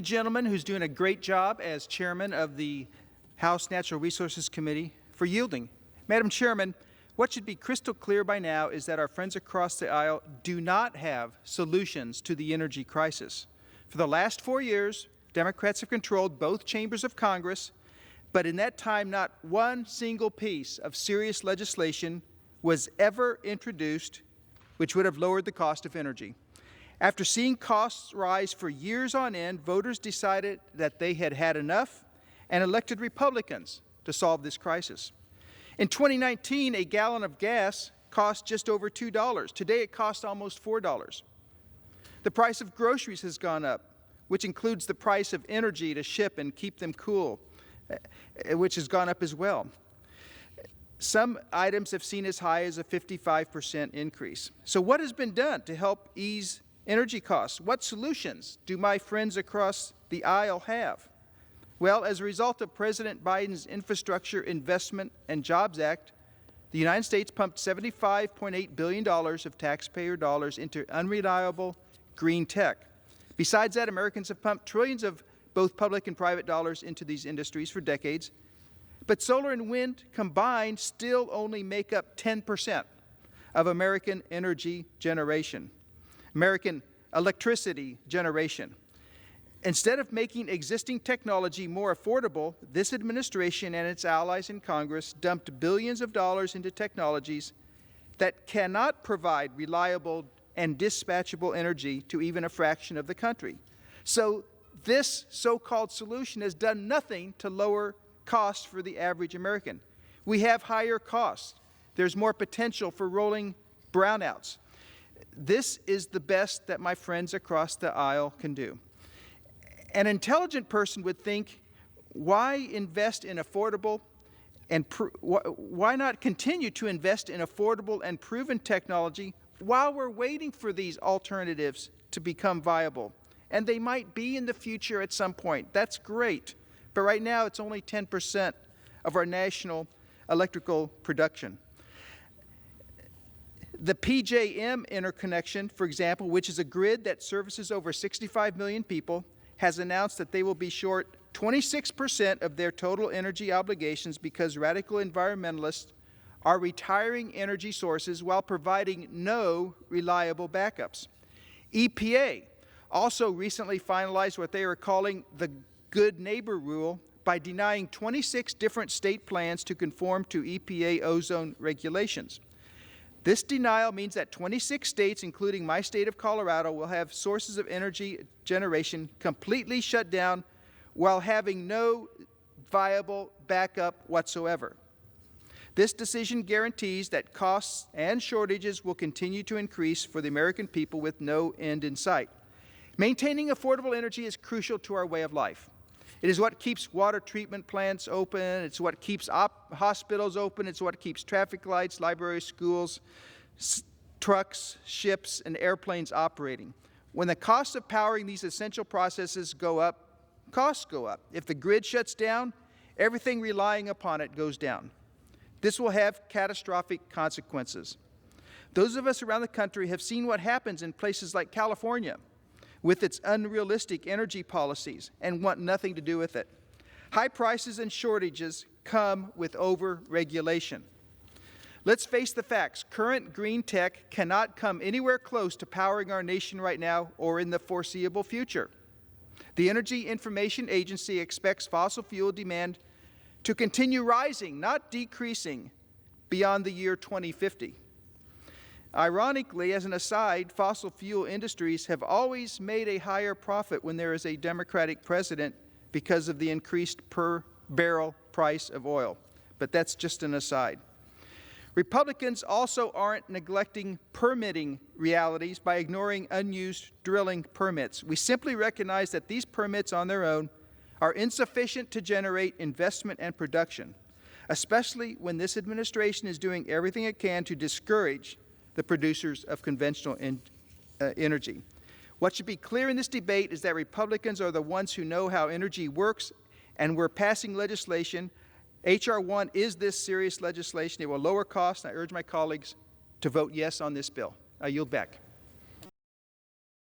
Gentleman who's doing a great job as chairman of the House Natural Resources Committee for yielding. Madam Chairman, what should be crystal clear by now is that our friends across the aisle do not have solutions to the energy crisis. For the last 4 years, Democrats have controlled both chambers of Congress, but in that time not one single piece of serious legislation was ever introduced which would have lowered the cost of energy. After seeing costs rise for years on end, voters decided that they had had enough and elected Republicans to solve this crisis. In 2019, a gallon of gas cost just over $2. Today it costs almost $4. The price of groceries has gone up, which includes the price of energy to ship and keep them cool, which has gone up as well. Some items have seen as high as a 55% increase. So what has been done to help ease energy costs? What solutions do my friends across the aisle have? Well, as a result of President Biden's Infrastructure Investment and Jobs Act, the United States pumped $75.8 billion of taxpayer dollars into unreliable green tech. Besides that, Americans have pumped trillions of both public and private dollars into these industries for decades. But solar and wind combined still only make up 10% of American energy generation, American electricity generation. Instead of making existing technology more affordable, this administration and its allies in Congress dumped billions of dollars into technologies that cannot provide reliable and dispatchable energy to even a fraction of the country. So this so-called solution has done nothing to lower costs for the average American. We have higher costs. There's more potential for rolling brownouts. This is the best that my friends across the aisle can do. An intelligent person would think, why invest in affordable and why not continue to invest in affordable and proven technology while we're waiting for these alternatives to become viable? And they might be in the future at some point. That's great. But right now, it's only 10% of our national electrical production. The PJM interconnection, for example, which is a grid that services over 65 million people, has announced that they will be short 26% of their total energy obligations because radical environmentalists are retiring energy sources while providing no reliable backups. EPA also recently finalized what they are calling the Good Neighbor Rule by denying 26 different state plans to conform to EPA ozone regulations. This denial means that 26 states, including my state of Colorado, will have sources of energy generation completely shut down while having no viable backup whatsoever. This decision guarantees that costs and shortages will continue to increase for the American people with no end in sight. Maintaining affordable energy is crucial to our way of life. It is what keeps water treatment plants open. It's what keeps hospitals open. It's what keeps traffic lights, libraries, schools, trucks, ships, and airplanes operating. When the cost of powering these essential processes go up, costs go up. If the grid shuts down, everything relying upon it goes down. This will have catastrophic consequences. Those of us around the country have seen what happens in places like California with its unrealistic energy policies and want nothing to do with it. High prices and shortages come with over-regulation. Let's face the facts. Current green tech cannot come anywhere close to powering our nation right now or in the foreseeable future. The Energy Information Agency expects fossil fuel demand to continue rising, not decreasing, beyond the year 2050. Ironically, as an aside, fossil fuel industries have always made a higher profit when there is a Democratic president because of the increased per barrel price of oil. But that's just an aside. Republicans also aren't neglecting permitting realities by ignoring unused drilling permits. We simply recognize that these permits on their own are insufficient to generate investment and production, especially when this administration is doing everything it can to discourage the producers of conventional energy. What should be clear in this debate is that Republicans are the ones who know how energy works, and we're passing legislation. H.R. 1 is this serious legislation. It will lower costs, and I urge my colleagues to vote yes on this bill. I yield back.